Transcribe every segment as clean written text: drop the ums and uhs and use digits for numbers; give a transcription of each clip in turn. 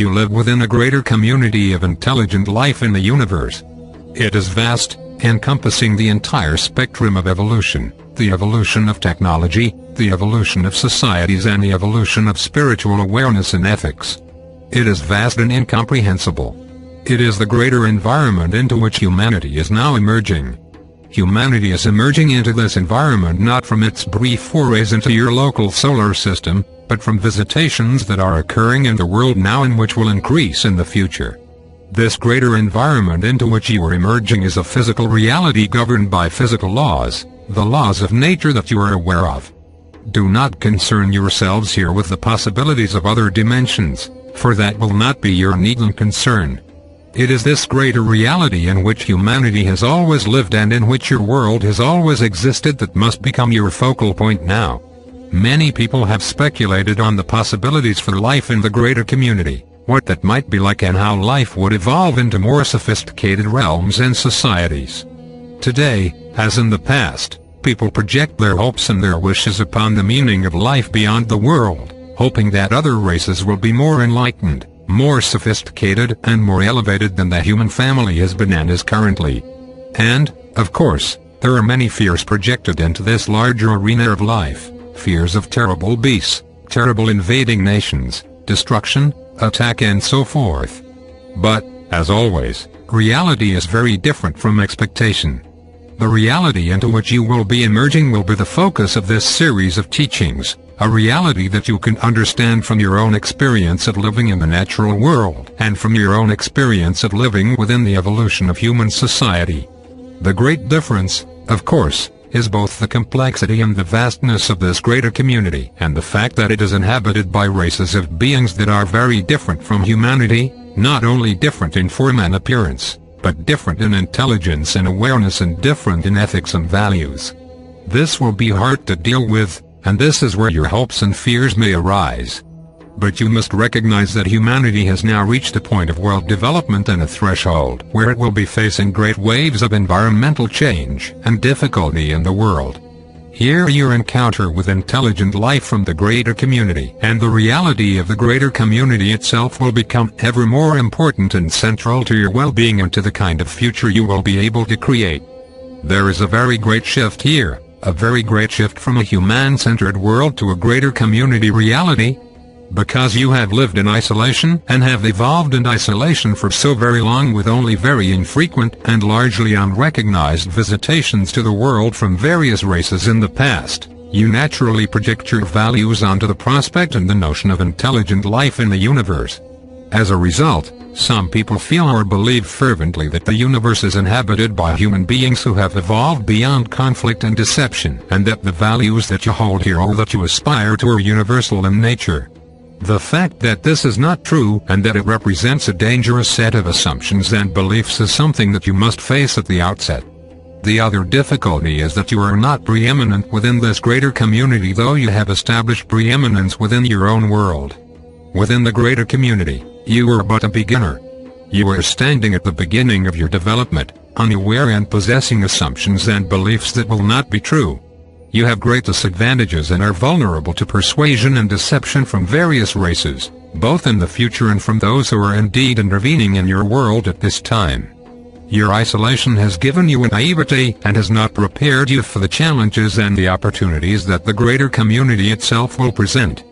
You live within a greater community of intelligent life in the universe. It is vast, encompassing the entire spectrum of evolution, the evolution of technology, the evolution of societies, and the evolution of spiritual awareness and ethics. It is vast and incomprehensible. It is the greater environment into which humanity is now emerging. Humanity is emerging into this environment not from its brief forays into your local solar system, but from visitations that are occurring in the world now and which will increase in the future. This greater environment into which you are emerging is a physical reality governed by physical laws, the laws of nature that you are aware of. Do not concern yourselves here with the possibilities of other dimensions, for that will not be your need and concern. It is this greater reality in which humanity has always lived and in which your world has always existed that must become your focal point now. Many people have speculated on the possibilities for life in the greater community, what that might be like and how life would evolve into more sophisticated realms and societies. Today, as in the past, people project their hopes and their wishes upon the meaning of life beyond the world, hoping that other races will be more enlightened, more sophisticated and more elevated than the human family has been and is currently. And, of course, there are many fears projected into this larger arena of life, fears of terrible beasts, terrible invading nations, destruction, attack and so forth. But, as always, reality is very different from expectation. The reality into which you will be emerging will be the focus of this series of teachings, a reality that you can understand from your own experience of living in the natural world and from your own experience of living within the evolution of human society. The great difference, of course, is both the complexity and the vastness of this greater community and the fact that it is inhabited by races of beings that are very different from humanity, not only different in form and appearance, but different in intelligence and awareness and different in ethics and values. This will be hard to deal with, and this is where your hopes and fears may arise. But you must recognize that humanity has now reached a point of world development and a threshold where it will be facing great waves of environmental change and difficulty in the world. Here your encounter with intelligent life from the greater community and the reality of the greater community itself will become ever more important and central to your well-being and to the kind of future you will be able to create. There is a very great shift here, a very great shift from a human-centered world to a greater community reality. Because you have lived in isolation and have evolved in isolation for so very long with only very infrequent and largely unrecognized visitations to the world from various races in the past, you naturally project your values onto the prospect and the notion of intelligent life in the universe. As a result, some people feel or believe fervently that the universe is inhabited by human beings who have evolved beyond conflict and deception, and that the values that you hold here or that you aspire to are universal in nature. The fact that this is not true and that it represents a dangerous set of assumptions and beliefs is something that you must face at the outset. The other difficulty is that you are not preeminent within this greater community, though you have established preeminence within your own world. Within the greater community, you are but a beginner. You are standing at the beginning of your development, unaware and possessing assumptions and beliefs that will not be true. You have great disadvantages and are vulnerable to persuasion and deception from various races, both in the future and from those who are indeed intervening in your world at this time. Your isolation has given you a naivety and has not prepared you for the challenges and the opportunities that the greater community itself will present.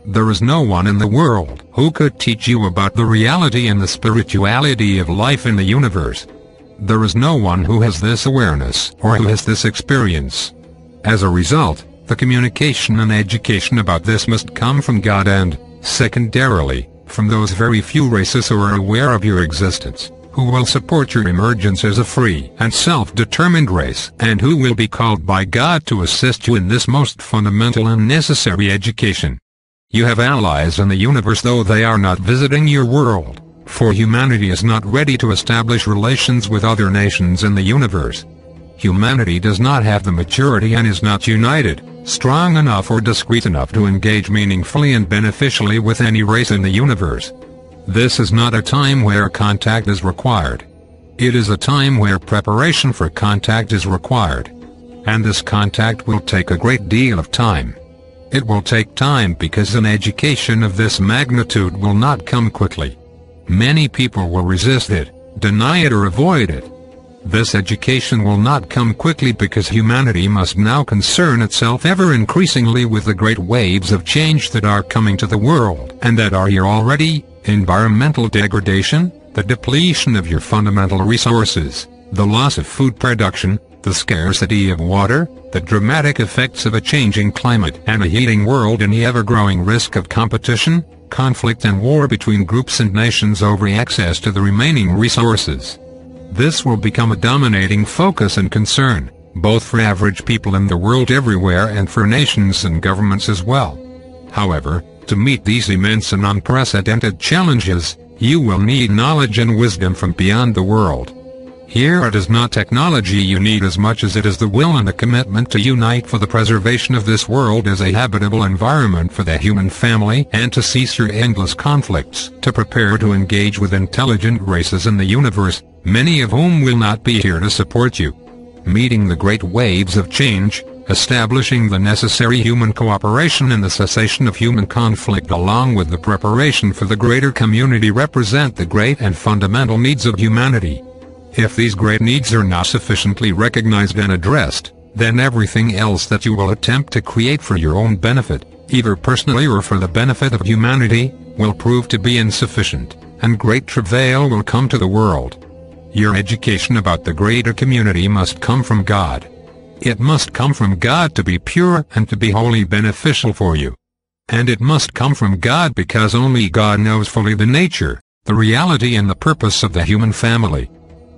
There is no one in the world who could teach you about the reality and the spirituality of life in the universe. There is no one who has this awareness or who has this experience. As a result, the communication and education about this must come from God and, secondarily, from those very few races who are aware of your existence, who will support your emergence as a free and self-determined race, and who will be called by God to assist you in this most fundamental and necessary education. You have allies in the universe, though they are not visiting your world, for humanity is not ready to establish relations with other nations in the universe. Humanity does not have the maturity and is not united, strong enough or discreet enough to engage meaningfully and beneficially with any race in the universe. This is not a time where contact is required. It is a time where preparation for contact is required. And this contact will take a great deal of time. It will take time because an education of this magnitude will not come quickly. Many people will resist it, deny it or avoid it. This education will not come quickly because humanity must now concern itself ever increasingly with the great waves of change that are coming to the world and that are here already: environmental degradation, the depletion of your fundamental resources, the loss of food production, the scarcity of water, the dramatic effects of a changing climate and a heating world, and the ever-growing risk of competition, conflict and war between groups and nations over access to the remaining resources. This will become a dominating focus and concern, both for average people in the world everywhere and for nations and governments as well. However, to meet these immense and unprecedented challenges, you will need knowledge and wisdom from beyond the world. Here it is not technology you need as much as it is the will and the commitment to unite for the preservation of this world as a habitable environment for the human family and to cease your endless conflicts, to prepare to engage with intelligent races in the universe, many of whom will not be here to support you. Meeting the great waves of change, establishing the necessary human cooperation and the cessation of human conflict along with the preparation for the greater community represent the great and fundamental needs of humanity. If these great needs are not sufficiently recognized and addressed, then everything else that you will attempt to create for your own benefit, either personally or for the benefit of humanity, will prove to be insufficient, and great travail will come to the world. Your education about the greater community must come from God. It must come from God to be pure and to be wholly beneficial for you. And it must come from God because only God knows fully the nature, the reality and the purpose of the human family.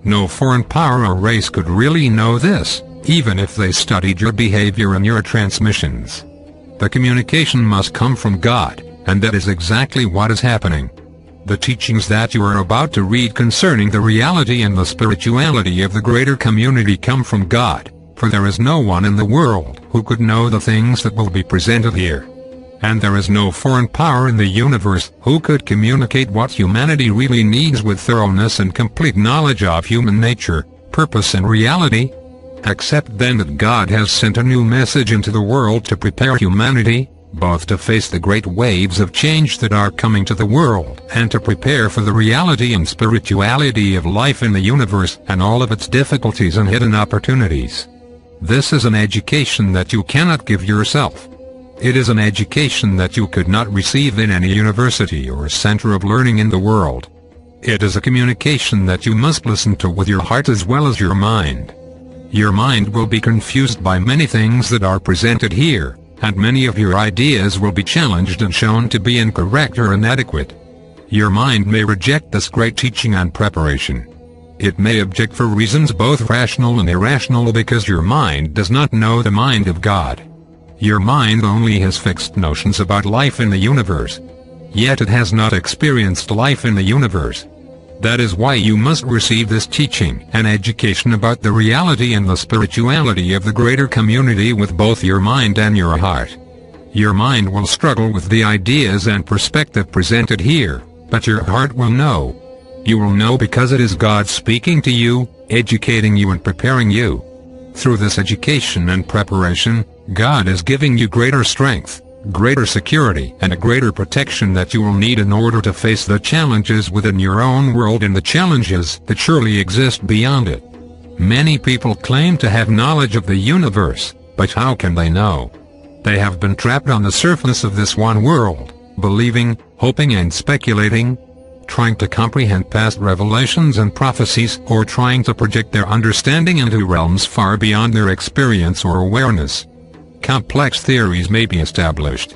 No foreign power or race could really know this, even if they studied your behavior and your transmissions. The communication must come from God, and that is exactly what is happening. The teachings that you are about to read concerning the reality and the spirituality of the greater community come from God, for there is no one in the world who could know the things that will be presented here. And there is no foreign power in the universe who could communicate what humanity really needs with thoroughness and complete knowledge of human nature, purpose and reality. Except then that God has sent a new message into the world to prepare humanity, both to face the great waves of change that are coming to the world and to prepare for the reality and spirituality of life in the universe and all of its difficulties and hidden opportunities. This is an education that you cannot give yourself. It is an education that you could not receive in any university or center of learning in the world. It is a communication that you must listen to with your heart as well as your mind. Your mind will be confused by many things that are presented here, and many of your ideas will be challenged and shown to be incorrect or inadequate. Your mind may reject this great teaching and preparation. It may object for reasons both rational and irrational because your mind does not know the mind of God. Your mind only has fixed notions about life in the universe. Yet it has not experienced life in the universe. That is why you must receive this teaching and education about the reality and the spirituality of the greater community with both your mind and your heart. Your mind will struggle with the ideas and perspective presented here, but your heart will know. You will know because it is God speaking to you, educating you and preparing you. Through this education and preparation, God is giving you greater strength, greater security and a greater protection that you will need in order to face the challenges within your own world and the challenges that surely exist beyond it. Many people claim to have knowledge of the universe, but how can they know? They have been trapped on the surface of this one world, believing, hoping and speculating, trying to comprehend past revelations and prophecies or trying to project their understanding into realms far beyond their experience or awareness. Complex theories may be established.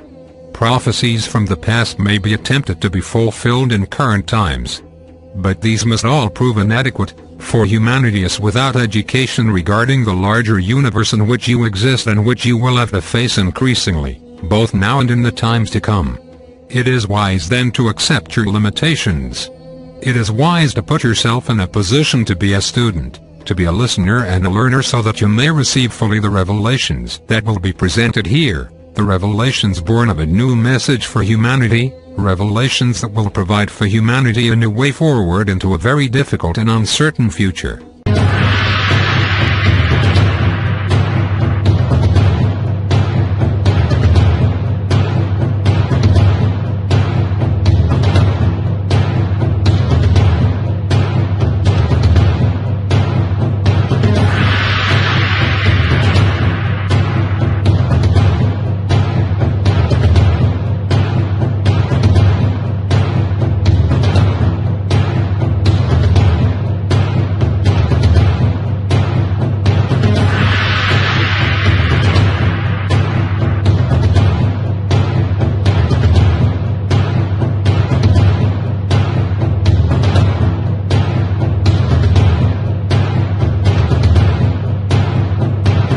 Prophecies from the past may be attempted to be fulfilled in current times. But these must all prove inadequate, for humanity is without education regarding the larger universe in which you exist and which you will have to face increasingly, both now and in the times to come. It is wise then to accept your limitations. It is wise to put yourself in a position to be a student, to be a listener and a learner so that you may receive fully the revelations that will be presented here, the revelations born of a new message for humanity, revelations that will provide for humanity a new way forward into a very difficult and uncertain future.